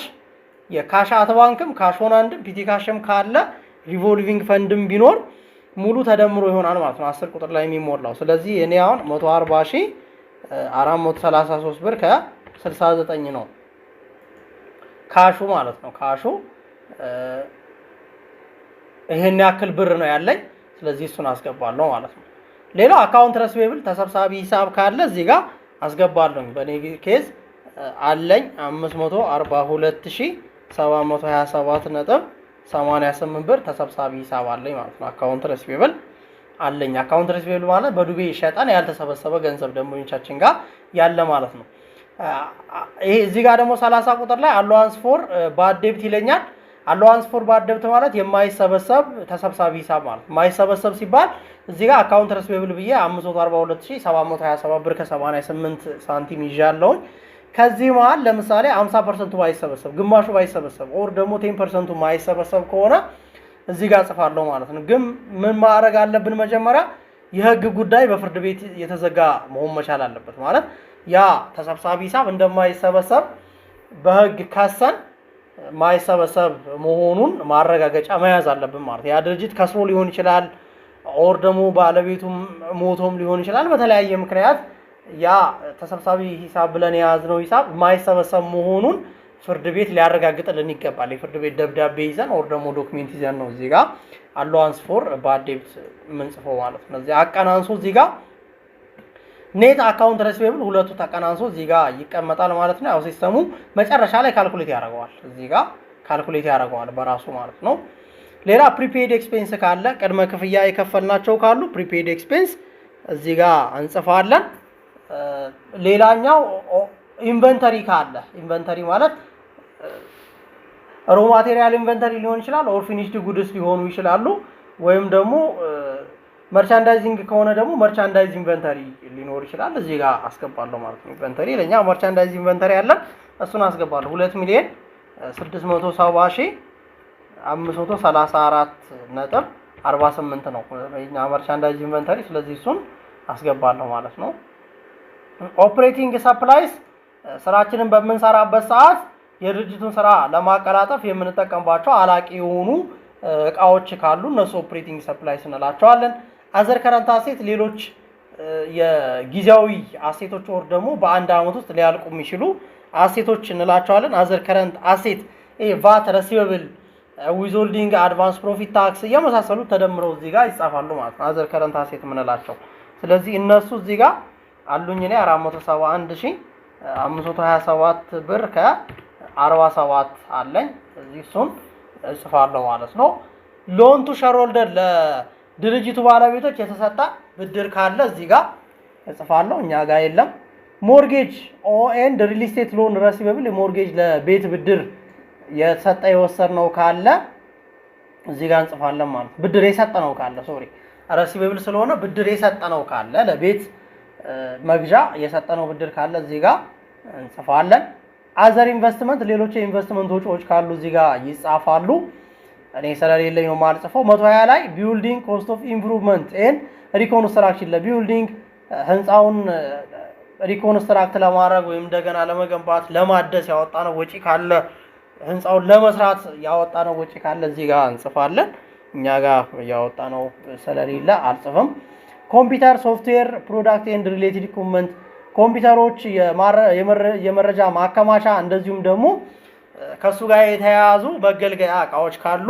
የካሽ አት ባንክም ካሽ ኦን ሃንድም ፒቲ ካሽም ካለ ሪቮልቪንግ ፈንድም ቢኖር ሙሉ ተደምሮ ይሆናል ማለት ነው 10 ቁጥር ላይ የሚሞላው። ስለዚህ እኔ አሁን 140,433 ብር ከ69 ነው ካሹ ማለት ነው። ካሹ ይሄን ያክል ብር ነው ያለኝ። ስለዚህ እሱን አስገባለሁ ማለት ነው። ሌላው አካውንት ረሲቬብል ተሰብሳቢ ሂሳብ ካለ እዚህ ጋር አስገባለሁ። በኔ ኬዝ አለኝ 544,727.88 ብር ተሰብሳቢ ሂሳብ አለኝ ማለት ነው። አካውንት ረሲቬብል አለኝ። አካውንት ረሲቬብል ማለት በዱቤ ይሸጣል ያልተሰበሰበ ገንዘብ ደንበኞቻችን ጋር ያለ ማለት ነው። ይሄ እዚህ ጋር ደግሞ 30 ቁጥር ላይ አሎዋንስ ፎር ባድ ዴብት ይለኛል። አሎዋንስ ፎር ባድ ዴብት ማለት የማይሰበሰብ ተሰብሳቢ ሂሳብ ማለት ነው። የማይሰበሰብ ሲባል እዚህ ጋር አካውንት ረሲቬብል ብዬ 542,727 ብር ከ88 ሳንቲም ይዣለሁ። ከዚህ መሃል ለምሳሌ 50% ባይሰበሰብ፣ ግማሹ ባይሰበሰብ ኦር ደግሞ 10% ማይሰበሰብ ከሆነ እዚህ ጋር ጽፋለሁ ማለት ነው። ግን ምን ማድረግ አለብን? መጀመሪያ የህግ ጉዳይ በፍርድ ቤት የተዘጋ መሆን መቻል አለበት። ማለት ያ ተሰብሳቢ ሂሳብ እንደማይሰበሰብ በህግ ከሰን ማይሰበሰብ መሆኑን ማረጋገጫ መያዝ አለብን ማለት። ያ ድርጅት ከስሮ ሊሆን ይችላል ኦር ደግሞ ባለቤቱም ሞቶም ሊሆን ይችላል። በተለያየ ምክንያት ያ ተሰብሳቢ ሂሳብ ብለን የያዝነው ሂሳብ ማይሰበሰብ መሆኑን ፍርድ ቤት ሊያረጋግጥልን ይገባል። የፍርድ ቤት ደብዳቤ ይዘን ኦር ደግሞ ዶክሜንት ይዘን ነው እዚህ ጋር አሎዋንስ ፎር ባድ ዴብት የምንጽፈው ማለት ነው። እዚህ አቀናንሶ እዚህ ጋር ኔት አካውንት ረሲቬብል ሁለቱ ተቀናንሶ እዚህ ጋር ይቀመጣል ማለት ነው። ያው ሲስተሙ መጨረሻ ላይ ካልኩሌት ያደርገዋል። እዚህ ጋር ካልኩሌት ያደርገዋል በራሱ ማለት ነው። ሌላ ፕሪፔድ ኤክስፔንስ ካለ ቅድመ ክፍያ የከፈልናቸው ካሉ ፕሪፔድ ኤክስፔንስ እዚህ ጋር እንጽፋለን። ሌላኛው ኢንቨንተሪ ካለ ኢንቨንተሪ ማለት ሮ ማቴሪያል ኢንቨንተሪ ሊሆን ይችላል ኦር ፊኒሽድ ጉድስ ሊሆኑ ይችላሉ። ወይም ደግሞ መርቻንዳይዚንግ ከሆነ ደግሞ መርቻንዳይዝ ኢንቨንተሪ ሊኖር ይችላል። እዚህ ጋር አስገባለሁ ማለት ነው። ኢንቨንተሪ ለኛ መርቻንዳይዝ ኢንቨንተሪ ያለን እሱን አስገባለሁ። 2,670,534.48 ነው የኛ መርቻንዳይዝ ኢንቨንተሪ። ስለዚህ እሱን አስገባለሁ ማለት ነው። ኦፕሬቲንግ ሰፕላይስ ስራችንን በምንሰራበት ሰዓት የድርጅቱን ስራ ለማቀላጠፍ የምንጠቀምባቸው አላቂ የሆኑ እቃዎች ካሉ እነሱ ኦፕሬቲንግ ሰፕላይስ እንላቸዋለን። አዘር ከረንት አሴት ሌሎች የጊዜያዊ አሴቶች ወር ደግሞ በአንድ አመት ውስጥ ሊያልቁ የሚችሉ አሴቶች እንላቸዋለን። አዘር ከረንት አሴት ቫት፣ ረሲቬብል፣ ዊዝሆልዲንግ፣ አድቫንስ ፕሮፊት ታክስ የመሳሰሉት ተደምረው እዚህ ጋር ይጻፋሉ ማለት ነው። አዘር ከረንት አሴት የምንላቸው ስለዚህ እነሱ እዚህ ጋር አሉኝ። እኔ 471,527 ብር ከ47 አለኝ። እዚህ እሱን እጽፋለሁ ማለት ነው። ሎን ቱ ሼርሆልደር ለድርጅቱ ባለቤቶች የተሰጠ ብድር ካለ እዚህ ጋር እጽፋለሁ። እኛ ጋር የለም። ሞርጌጅ ኤንድ ሪል ስቴት ሎን ረሲቬብል ሞርጌጅ ለቤት ብድር የተሰጠ የወሰድነው ካለ እዚህ ጋር እንጽፋለን ማለት ነው። ብድር የሰጠነው ካለ ረሲቬብል ስለሆነ ብድር የሰጠነው ካለ ለቤት መግዣ የሰጠነው ብድር ካለ እዚህ ጋር እንጽፋለን። አዘር ኢንቨስትመንት ሌሎች የኢንቨስትመንት ወጪዎች ካሉ እዚህ ጋር ይጻፋሉ። እኔ ስለሌለኝ ነው የማልጽፈው። 120 ላይ ቢልዲንግ ኮስት ኦፍ ኢምፕሩቭመንት ኤንድ ሪኮንስትራክሽን ለቢልዲንግ ህንጻውን ሪኮንስትራክት ለማድረግ ወይም እንደገና ለመገንባት ለማደስ ያወጣነው ወጪ ካለ ህንጻውን ለመስራት ያወጣነው ወጪ ካለ እዚህ ጋር እንጽፋለን። እኛ ጋር ያወጣነው ስለሌለ አልጽፍም። ኮምፒውተር ሶፍትዌር ፕሮዳክት ኤንድ ሪሌትድ ኢኩዊፕመንት ኮምፒውተሮች የመረጃ ማከማቻ እንደዚሁም ደግሞ ከሱ ጋር የተያያዙ መገልገያ እቃዎች ካሉ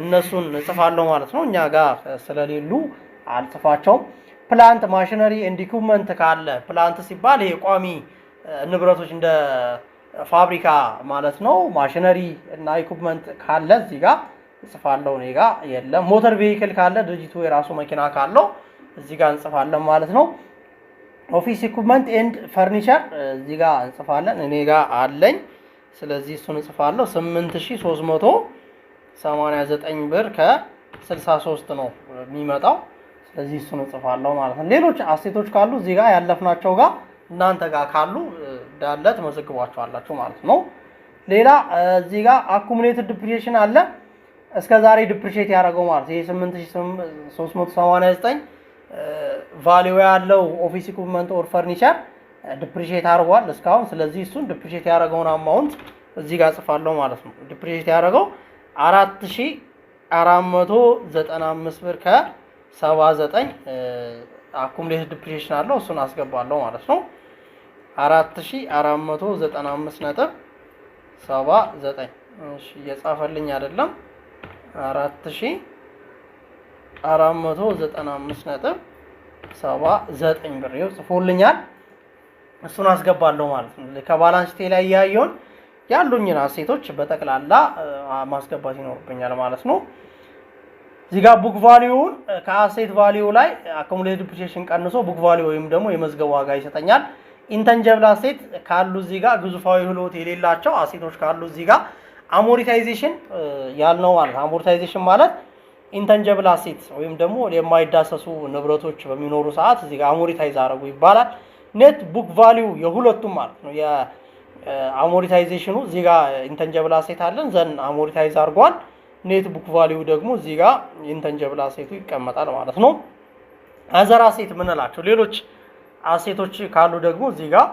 እነሱን እጽፋለሁ ማለት ነው። እኛ ጋር ስለሌሉ አልጽፋቸውም። ፕላንት ማሽነሪ ኤንድ ኢኩዊፕመንት ካለ ፕላንት ሲባል ይሄ ቋሚ ንብረቶች እንደ ፋብሪካ ማለት ነው። ማሽነሪ እና ኢኩዊፕመንት ካለ እዚህ ጋር እጽፋለሁ። እኔ ጋር የለም። ሞተር ቬሂክል ካለ ድርጅቱ የራሱ መኪና ካለው እዚህ ጋር እንጽፋለን ማለት ነው። ኦፊስ ኢኩዊፕመንት ኤንድ ፈርኒቸር እዚህ ጋር እንጽፋለን። እኔ ጋር አለኝ። ስለዚህ እሱን እንጽፋለሁ። 8389 ብር ከ63 ነው የሚመጣው። ስለዚህ እሱን እንጽፋለሁ ማለት ነው። ሌሎች አሴቶች ካሉ እዚህ ጋር ያለፍናቸው ጋር እናንተ ጋር ካሉ እንዳለ ተመዘግቧቸዋላችሁ ማለት ነው። ሌላ እዚህ ጋር አኩሙሌትድ ዲፕሪሺየሽን አለ። እስከ ዛሬ ዲፕሪሺየት ያደረገው ማለት ይሄ 8389 ቫልዩ ያለው ኦፊስ ኢኩዊፕመንት ኦር ፈርኒቸር ዲፕሪሺየት አድርጓል እስካሁን። ስለዚህ እሱን ዲፕሪሺየት ያደረገውን አማውንት እዚህ ጋር ጽፋለሁ ማለት ነው። ዲፕሪሺየት ያደረገው 4495 ብር ከ79 አኩሙሌትድ ዲፕሪሺየሽን አለው። እሱን አስገባለሁ ማለት ነው። 4495.79 እሺ፣ እየጻፈልኝ አይደለም። 4495.79 ብር ይኸው ጽፎልኛል። እሱን አስገባለሁ ማለት ነው። ከባላንስ ሺቴ ላይ ያየውን ያሉኝን አሴቶች በጠቅላላ ማስገባት ይኖርብኛል ማለት ነው። እዚህ ጋር ቡክ ቫልዩውን ከአሴት ቫልዩ ላይ አኩሙሌትድ ዲፕሪሺየሽን ቀንሶ ቡክ ቫልዩ ወይም ደግሞ የመዝገብ ዋጋ ይሰጠኛል። ኢንተንጀብል አሴት ካሉ እዚህ ጋር ግዙፋዊ ህልውት የሌላቸው አሴቶች ካሉ እዚህ ጋር አሞርታይዜሽን ያልነው ማለት ነው። አሞርታይዜሽን ማለት ኢንተንጀብል አሴት ወይም ደግሞ የማይዳሰሱ ንብረቶች በሚኖሩ ሰዓት እዚህ ጋር አሞርታይዝ አደረጉ ይባላል። ኔት ቡክ ቫልዩ የሁለቱም ማለት ነው። የአሞርታይዜሽኑ እዚህ ጋር ኢንተንጀብል አሴት አለን ዘን አሞርታይዝ አድርጓል። ኔት ቡክ ቫልዩ ደግሞ እዚህ ጋር ኢንተንጀብል አሴቱ ይቀመጣል ማለት ነው። አዘር አሴት ምንላቸው ሌሎች አሴቶች ካሉ ደግሞ እዚህ ጋር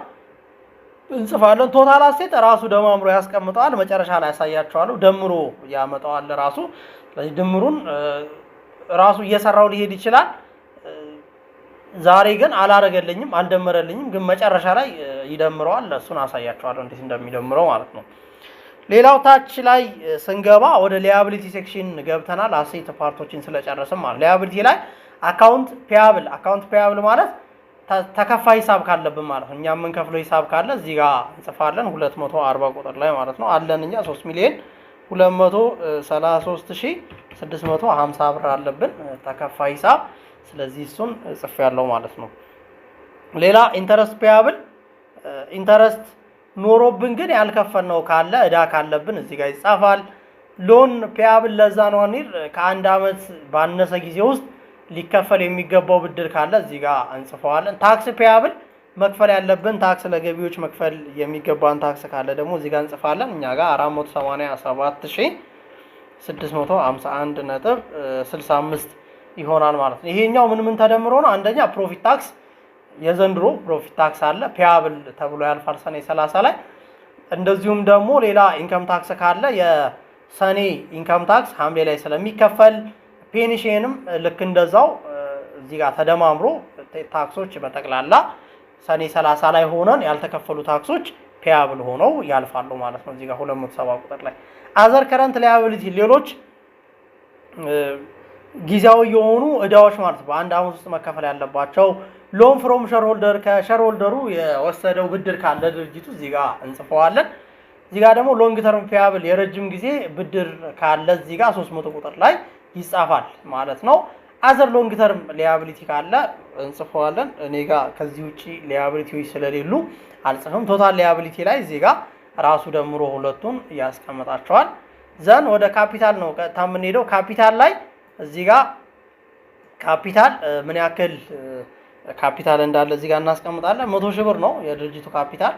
እንጽፋለን። ቶታል አሴት ራሱ ደማምሮ ያስቀምጠዋል። መጨረሻ ላይ ያሳያቸዋለሁ። ደምሮ ያመጣዋል ራሱ። ስለዚህ ድምሩን ራሱ እየሰራው ሊሄድ ይችላል። ዛሬ ግን አላረገልኝም፣ አልደመረልኝም። ግን መጨረሻ ላይ ይደምረዋል። እሱን አሳያቸዋለሁ እንዴት እንደሚደምረው ማለት ነው። ሌላው ታች ላይ ስንገባ ወደ ሊያቢሊቲ ሴክሽን ገብተናል። አሴት ፓርቶችን ስለጨረስን ማለት ሊያቢሊቲ ላይ አካውንት ፔያብል ማለት ተከፋይ ሂሳብ ካለብን ማለት ነው። እኛ የምንከፍለው ሂሳብ ካለ እዚህ ጋር እንጽፋለን 240 ቁጥር ላይ ማለት ነው። አለን እኛ 3,233,650 ብር አለብን ተከፋይ ሂሳብ። ስለዚህ እሱን ጽፌያለሁ ማለት ነው። ሌላ ኢንተረስት ፔያብል ኢንተረስት ኖሮብን ግን ያልከፈልነው ካለ እዳ ካለብን እዚህ ጋር ይጻፋል። ሎን ፔያብል ለዛ ነው አንይር ከአንድ አመት ባነሰ ጊዜ ውስጥ ሊከፈል የሚገባው ብድር ካለ እዚህ ጋር እንጽፈዋለን። ታክስ ፔያብል መክፈል ያለብን ታክስ ለገቢዎች መክፈል የሚገባን ታክስ ካለ ደግሞ እዚህ ጋር እንጽፋለን። እኛ ጋር 487,651.65 ይሆናል ማለት ነው። ይሄኛው ምን ተደምሮ ነው? አንደኛ ፕሮፊት ታክስ የዘንድሮ ፕሮፊት ታክስ አለ ፔያብል ተብሎ ያልፋል ሰኔ 30 ላይ። እንደዚሁም ደግሞ ሌላ ኢንከም ታክስ ካለ የሰኔ ኢንከም ታክስ ሐምሌ ላይ ስለሚከፈል ፔንሽንም ልክ እንደዛው እዚህ ጋር ተደማምሮ ታክሶች በጠቅላላ ሰኔ 30 ላይ ሆነን ያልተከፈሉ ታክሶች ፔያብል ሆነው ያልፋሉ ማለት ነው። እዚህ ጋር 270 ቁጥር ላይ አዘር ከረንት ላያቢሊቲ ሌሎች ጊዜያዊ የሆኑ እዳዎች ማለት በአንድ አመት ውስጥ መከፈል ያለባቸው። ሎን ፍሮም ሼርሆልደር ከሼርሆልደሩ የወሰደው ብድር ካለ ድርጅቱ እዚህ ጋር እንጽፈዋለን። እዚህ ጋር ደግሞ ሎንግ ተርም ፔያብል የረጅም ጊዜ ብድር ካለ እዚህ ጋር 300 ቁጥር ላይ ይጻፋል ማለት ነው። አዘር ሎንግ ተርም ሊያቢሊቲ ካለ እንጽፈዋለን። እኔ ጋር ከዚህ ውጪ ሊያቢሊቲዎች ስለሌሉ አልጽፍም። ቶታል ሊያቢሊቲ ላይ እዚህ ጋር ራሱ ደምሮ ሁለቱን ያስቀምጣቸዋል። ዘን ወደ ካፒታል ነው ቀጥታ የምንሄደው። ካፒታል ላይ እዚህ ጋር ካፒታል ምን ያክል ካፒታል እንዳለ እዚህ ጋር እናስቀምጣለን። 100 ሺህ ብር ነው የድርጅቱ ካፒታል።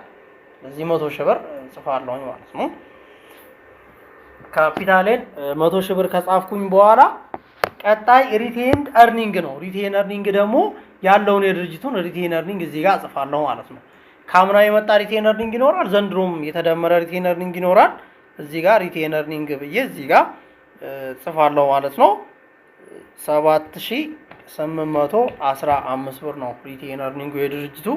እዚህ 100 ሺህ ብር ጽፋለሁ ማለት ነው። ካፒታሌን 100 ሺህ ብር ከጻፍኩኝ በኋላ ቀጣይ ሪቴንድ ኤርኒንግ ነው። ሪቴን ኤርኒንግ ደግሞ ያለውን የድርጅቱን ሪቴን ኤርኒንግ እዚህ ጋር ጽፋለሁ ማለት ነው። ካምና የመጣ ሪቴን ኤርኒንግ ይኖራል፣ ዘንድሮም የተደመረ ሪቴን ኤርኒንግ ይኖራል። እዚህ ጋር ሪቴን ኤርኒንግ ብዬ እዚህ ጋር ጽፋለሁ ማለት ነው። 7000 815 ብር ነው ሪቴን ኤርኒንጉ የድርጅቱ።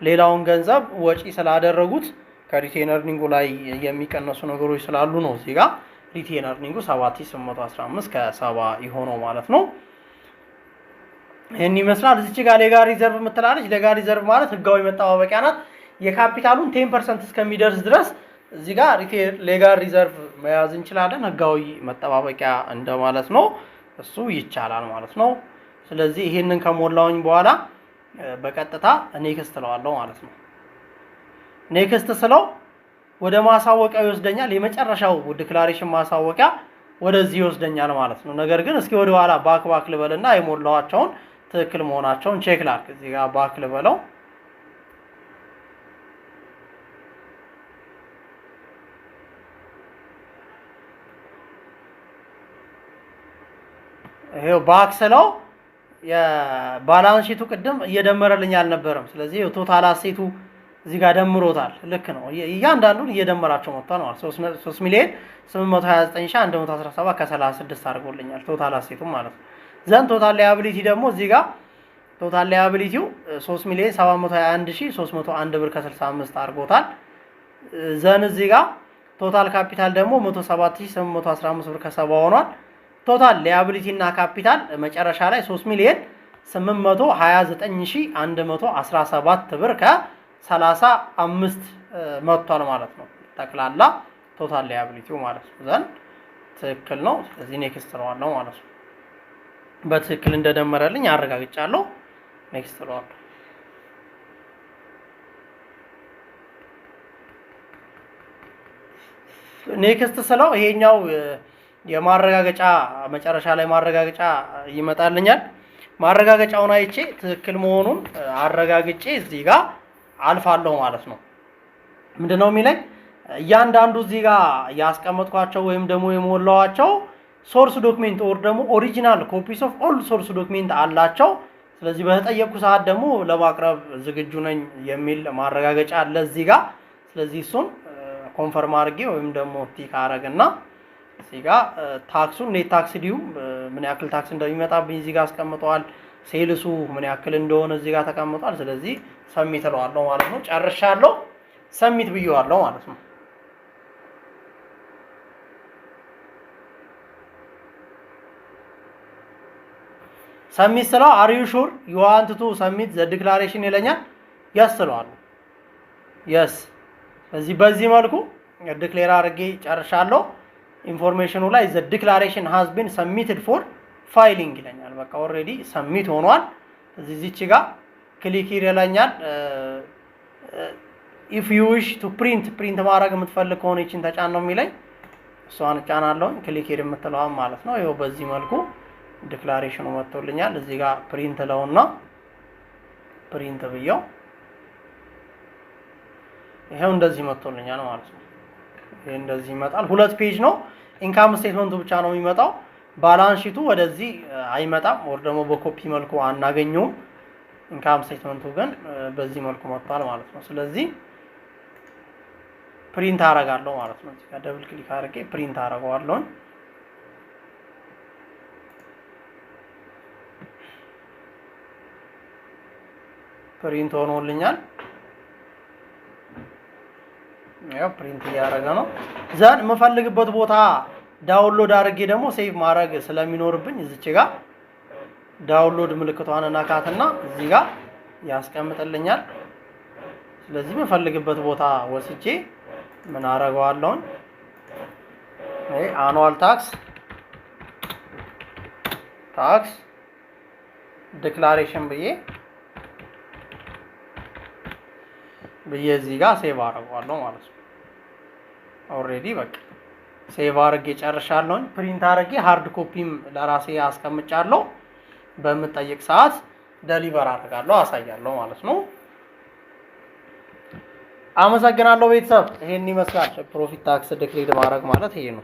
ሌላውን ገንዘብ ወጪ ስላደረጉት ከሪቴን ኤርኒንጉ ላይ የሚቀነሱ ነገሮች ስላሉ ነው እዚህ ጋር ሪቴን ኤርኒንጉ 7815 ከ70 ይሆነው ማለት ነው። ይህን ይመስላል። እዚች ጋር ሌጋል ሪዘርቭ የምትላለች። ሌጋል ሪዘርቭ ማለት ህጋዊ መጠባበቂያ ናት። የካፒታሉን 10% እስከሚደርስ ድረስ እዚህ ጋር ሌጋል ሪዘርቭ መያዝ እንችላለን። ህጋዊ መጠባበቂያ እንደማለት ነው። እሱ ይቻላል ማለት ነው። ስለዚህ ይሄንን ከሞላውኝ በኋላ በቀጥታ ኔክስት እለዋለሁ ማለት ነው። ኔክስት ስለው ወደ ማሳወቂያ ይወስደኛል። የመጨረሻው ዲክላሬሽን ማሳወቂያ ወደዚህ ይወስደኛል ማለት ነው። ነገር ግን እስኪ ወደ ኋላ ባክ ልበልና የሞላዋቸውን ትክክል መሆናቸውን ቼክ ላድርግ። እዚህ ጋር ባክ ልበለው። ይሄው ባክ ስለው የባላንስ ሺቱ ቅድም እየደመረልኝ አልነበረም። ስለዚህ ቶታል አሴቱ እዚህ ጋር ደምሮታል። ልክ ነው። እያንዳንዱን እየደመራቸው መጥቷል ማለት 3,829,117 ከ36 አድርጎልኛል ቶታል አሴቱ ማለት ነው። ዘን ቶታል ላያቢሊቲ ደግሞ እዚህ ጋር ቶታል ላያቢሊቲው 3,721,301 ብር ከ65 አድርጎታል። ዘን እዚህ ጋር ቶታል ካፒታል ደግሞ 107,815 ብር ከ70 ሆኗል። ቶታል ላያቢሊቲ እና ካፒታል መጨረሻ ላይ 3,829,117 ብር ከ35 መጥቷል ማለት ነው። ጠቅላላ ቶታል ላያቢሊቲው ማለት ነው። ዘን ትክክል ነው። ስለዚህ ኔክስት እለዋለሁ ማለት ነው። በትክክል እንደደመረልኝ አረጋግጫለሁ። ኔክስት እለዋለሁ። ኔክስት ስለው ይሄኛው የማረጋገጫ መጨረሻ ላይ ማረጋገጫ ይመጣልኛል። ማረጋገጫውን አይቼ ትክክል መሆኑን አረጋግጬ እዚህ ጋር አልፋለሁ ማለት ነው። ምንድነው የሚለኝ? እያንዳንዱ እዚህ ጋር ያስቀመጥኳቸው ወይም ደግሞ የሞላዋቸው ሶርስ ዶክሜንት ኦር ደግሞ ኦሪጂናል ኮፒስ ኦፍ ኦል ሶርስ ዶክሜንት አላቸው። ስለዚህ በተጠየቁ ሰዓት ደግሞ ለማቅረብ ዝግጁ ነኝ የሚል ማረጋገጫ አለ እዚህ ጋር። ስለዚህ እሱን ኮንፈርም አድርጌ ወይም ደግሞ ቲክ አረግና እዚህ ጋር ታክሱን ኔት ታክስ ዲዩ ምን ያክል ታክስ እንደሚመጣብኝ እዚህ ጋር አስቀምጠዋል። ሴልሱ ምን ያክል እንደሆነ እዚህ ጋር ተቀምጧል። ስለዚህ ሰሚት እለዋለሁ ማለት ነው። ጨርሻለሁ። ሰሚት ብየዋለሁ ማለት ነው። ሰሚት ስለው አር ዩ ሹር ዩ ዋንት ቱ ሰሚት ዘ ዲክላሬሽን ይለኛል። የስ እለዋለሁ። የስ በዚህ መልኩ ዲክሌር አድርጌ ጨርሻለሁ። ኢንፎርሜሽኑ ላይ ዘ ዲክላሬሽን ሃዝ ቢን ሰሚትድ ፎር ፋይሊንግ ይለኛል። በቃ ኦልሬዲ ሰሚት ሆኗል። እዚህች ጋር ክሊክ ይለኛል። ኢፍ ዩ ዊሽ ቱ ፕሪንት ማድረግ የምትፈልግ ከሆነ ይችን ተጫን ነው የሚለኝ። እሷን እጫናለሁ። ክሊክ ሄድ የምትለዋን ማለት ነው። ይኸው በዚህ መልኩ ዲክላሬሽኑ መጥቶልኛል። እዚህ ጋር ፕሪንት ለውና ፕሪንት ብየው ይሄው እንደዚህ መጥቶልኛል ማለት ነው። ይሄ እንደዚህ ይመጣል። ሁለት ፔጅ ነው። ኢንካም ስቴትመንቱ ብቻ ነው የሚመጣው። ባላንስ ሺቱ ወደዚህ አይመጣም፣ ወር ደግሞ በኮፒ መልኩ አናገኘውም። ኢንካም ስቴትመንቱ ግን በዚህ መልኩ መጥቷል ማለት ነው። ስለዚህ ፕሪንት አረጋለሁ ማለት ነው። እዚህ ጋር ደብል ክሊክ አድርጌ ፕሪንት አረጋዋለሁ። ፕሪንት ሆኖልኛል። ያው ፕሪንት እያደረገ ነው። ዘን የምፈልግበት ቦታ ዳውንሎድ አድርጌ ደግሞ ሴቭ ማድረግ ስለሚኖርብኝ እዚች ጋር ዳውንሎድ ምልክቷን ነካትና እዚህ ጋር ያስቀምጥልኛል። ስለዚህ የምፈልግበት ቦታ ወስጄ ምን አደርገዋለሁ? አኑዋል ታክስ ዲክላሬሽን ብዬ እዚህ ጋር ሴቭ አደርገዋለሁ ማለት ነው። ኦልሬዲ በቃ ሴቭ አድርጌ ጨርሻለሁ። ፕሪንት አድርጌ ሃርድ ኮፒም ለራሴ አስቀምጫለሁ። በምጠይቅ ሰዓት ደሊቨር አደርጋለሁ፣ አሳያለሁ ማለት ነው። አመሰግናለሁ ቤተሰብ። ይሄን ይመስላል ፕሮፊት ታክስ ዲክሌር ማድረግ ማለት ይሄ ነው።